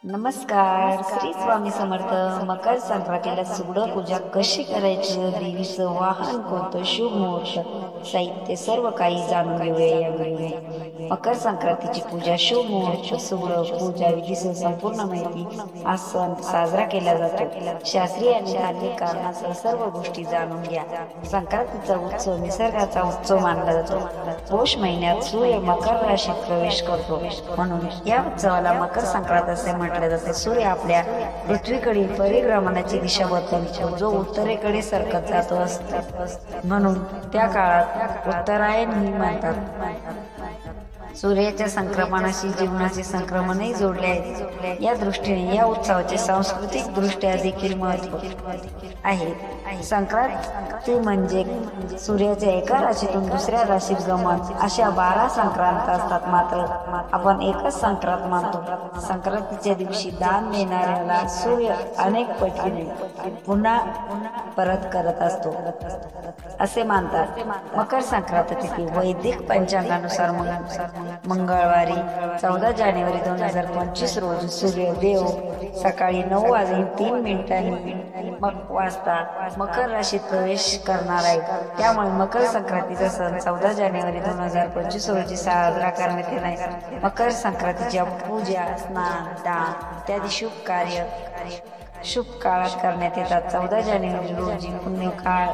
नमस्कार, श्री स्वामी समर्थ. मकर संक्रांतीला सुगड पूजा कशी करायची, देवीचं वाहन कोणतं, शुभ मुहूर्त, साहित्य सर्व काही जाणून घेऊया या व्हिडिओमध्ये. मकर संक्रांतीची पूजा, शुभ मुहूर्त, सुगड पूजा विधीसह संपूर्ण माहिती. हा सण साजरा केला जातो शास्त्रीय आणि धार्मिक कारणासह. सर्व गोष्टी जाणून घ्या. संक्रांतीचा उत्सव निसर्गाचा उत्सव मानला जातो. पौष महिन्यात सूर्य मकर राशीत प्रवेश करतो, म्हणून या उत्सवाला मकर संक्रांत असे म्हटले जाते. सूर्य आपल्या पृथ्वीकडील परिभ्रमणाची दिशा बदलतो, जो उत्तरेकडे सरकत जातो असतो, म्हणून त्या काळात उत्तरायण ही म्हणतात. सूर्याच्या संक्रमणाशी जीवनाचे संक्रमणही जोडले आहे. या दृष्टीने या उत्सवाचे सांस्कृतिक दृष्ट्या देखील महत्त्व आहे. संक्रांती म्हणजे सूर्याच्या एका राशीतून दुसऱ्या राशीत गमन. अशा 12 संक्रांत असतात, मात्र आपण एकच संक्रांत मानतो. संक्रांतीच्या दिवशी दान देणाऱ्याला सूर्य अनेक पटीने पुन्हा परत करत असतो असे मानतात. मकर संक्रांत तिथी वैदिक पंचांगानुसार मंगळवारी 14 जानेवारी 2025 रोजी सूर्यदेव सकाळी 9:03 वाजता मकर राशीत प्रवेश करणार आहे. त्यामुळे मकर संक्रांतीचा सण 14 जानेवारी 2025 रोजी साजरा करण्यात येणार आहे. मकर संक्रांतीच्या पूजा, स्नान, दान इत्यादी शुभ काळात करण्यात येतात. 14 जानेवारी रोजी पुण्यकाळ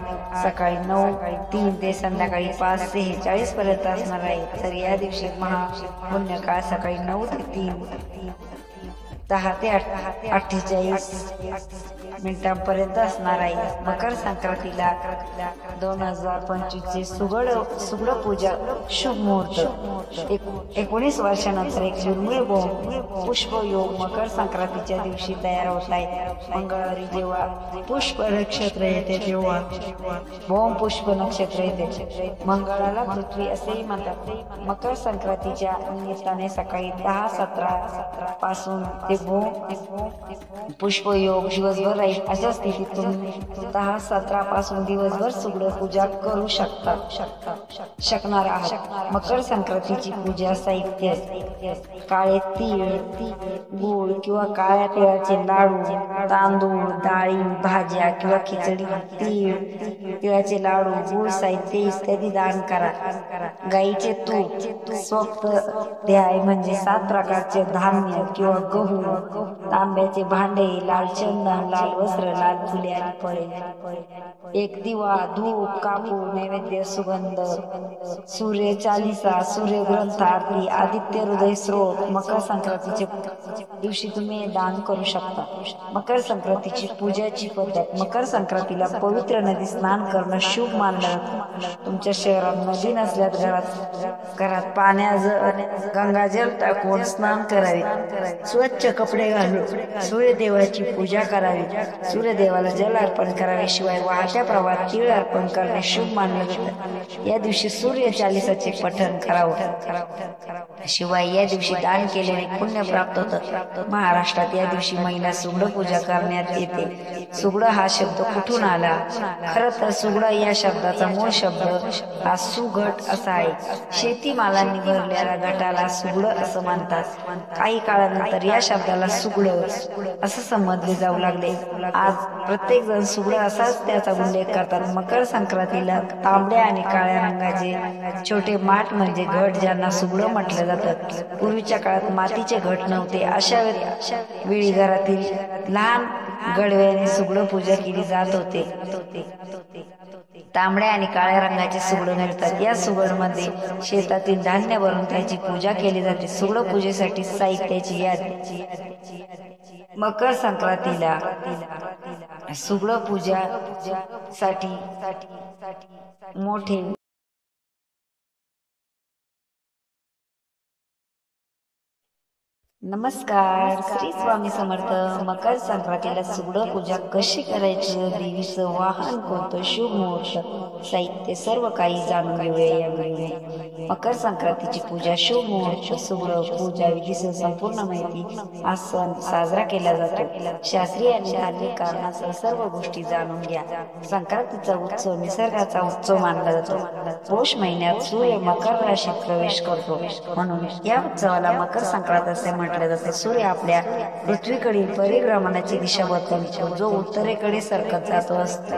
सकाळी 9:03 ते संध्याकाळी 5:46 पर्यंत असणार आहे. तर या दिवशी महापुण्यकाळ सकाळी 9 ते 10 ते 48 मिनिटांपर्यंत असणार आहे. मकर संक्रांतीला 2025 चे सुगड पूजा शुभ मुहूर्त 19 वर्षानंतर एक दुर्मिळ पुष्प योग मकर संक्रांतीच्या दिवशी तयार होत आहे. मंगळवारी जेव्हा पुष्प नक्षत्र येते तेव्हा भौम पुष्प नक्षत्र येते. मंगळाला पृथ्वी असेही म्हणतात. मकर संक्रांतीच्या निमित्ताने सकाळी 10:17 पासून ते भौम पुष्प योग दिवसभर राहील. अशा स्थितीत तुम्ही 10:17 पासून दिवसभर सुगड पूजा करू शकणार आहात. मकर संक्रांतीची पूजा साहित्य: काळे तीळ, गूळ किंवा काळ्या तिळाचे लाडू, तांदूळ, डाळी, भाज्या किंवा खिचडी, तिळाचे लाडू, गूळ साहित्य इत्यादी दान करा. गाईचे तूप, स्वस्त ध्याय म्हणजे 7 प्रकारचे धान्य किंवा गहू, तांब्याचे भांडे, लाल चंदन, लाल वस्त्र, लाल फुले आणि फळे, एक दिवा, धूप, कापूर, नैवेद्य, सुगंध, सूर्य चालिसा, सूर्य ग्रंथ आरती, आदित्य हृदय स्रोत. मकर संक्रांतीच्या दिवशी तुम्ही दान करू शकता. मकर संक्रांतीची पूजाची पद्धत: मकर संक्रांतीला पवित्र नदी स्नान करणं शुभ मानलं जातं. तुमच्या शहरात नदी नसल्यास घरात गंगाजल टाकून स्नान करावे. स्वच्छ कपडे घालून सूर्यदेवाची पूजा करावी. सूर्यदेवाला जल अर्पण करावे. शिवाय वाहत्या प्रवाहात तीळ अर्पण करणे शुभ मानलं जातं. या दिवशी सूर्य चालिसाचे पठण करावं. शिवाय या दिवशी दान केल्याने पुण्य प्राप्त होतं. महाराष्ट्रात या दिवशी महिला सुगड पूजा करण्यात येते. सुगड हा शब्द कुठून आला? खरं तर सुगड या शब्दाचा मूळ शब्द हा सुगट असा आहे. शेतीमालांनी भरलेल्या गटाला सुगड असं म्हणतात. काही काळानंतर या शब्दाला सुगड असं समजले जाऊ लागले. आज प्रत्येक जण सुगड असाच त्याचा उल्लेख करतात. मकर संक्रांतीला तांबड्या आणि काळ्या रंगाचे छोटे माठ म्हणजे घट, ज्यांना सुगड म्हटलं जातं. पूर्वीच्या काळात मातीचे घट नव्हते. अशा वेळी घरातील लहान गडव्याने सुगड पूजा केली जात होते. तांबड्या आणि काळ्या रंगाचे सुगड मिळतात. या सुगडमध्ये शेतातील धान्य भरून त्याची पूजा केली जाते. सुगड पूजेसाठी साहित्याची यादी: मकर संक्रांतीला सुगड पूजासाठी मोठे नमस्कार, श्री स्वामी समर्थ. मकर संक्रांतीला सुगड पूजा कशी करायची, देवीचं वाहन कोणतं, शुभ मुहूर्त, साहित्य सर्व काही जाणून घेऊया या व्हिडिओमध्ये. मकर संक्रांतीची पूजा, शुभ मुहूर्त, सुगड पूजा विधीसह संपूर्ण माहिती. हा सण साजरा केला जातो शास्त्रीय आणि धार्मिक कारणासह. सर्व गोष्टी जाणून घ्या. संक्रांतीचा उत्सव निसर्गाचा उत्सव मानला जातो. पौष महिन्यात सूर्य मकर राशीत प्रवेश करतो, म्हणून या उत्सवाला मकर संक्रांत असे म्हणतात. म्हटलं जातं. सूर्य आपल्या पृथ्वीकडील परिभ्रमणाची दिशा बदलतो, जो उत्तरेकडे सरकत जातो असतो,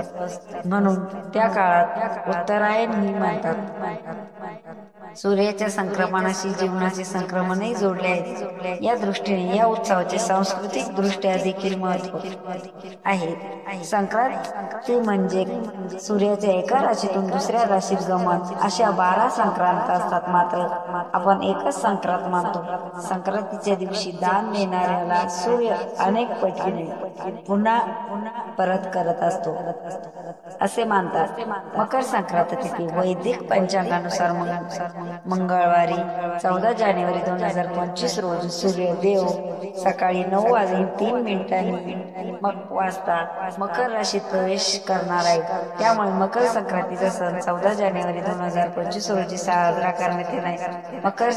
म्हणून त्या काळात उत्तरायणही म्हणतात. सूर्याच्या संक्रमणाशी जीवनाचे संक्रमणही जोडले आहे. या दृष्टीने या उत्सवाचे सांस्कृतिक दृष्ट्या देखील महत्त्व आहे. संक्रांती म्हणजे सूर्याच्या एका राशीतून दुसऱ्या राशीत गमन. अशा 12 संक्रांत असतात, मात्र आपण एकच संक्रांत मानतो. संक्रांतीच्या दिवशी दान देणाऱ्याला सूर्य अनेक पटीने पुन्हा परत करत असतो असे मानतात. मकर संक्रांत तिथी वैदिक पंचांगानुसार मंगळवारी 14 जानेवारी 2025 रोजी सूर्यदेव सकाळी 9:03 वाजता मकर राशीत प्रवेश करणार आहे. त्यामुळे मकर संक्रांतीचा सण 14 जानेवारी 2025 रोजी साजरा करण्यात येणार आहे. मकर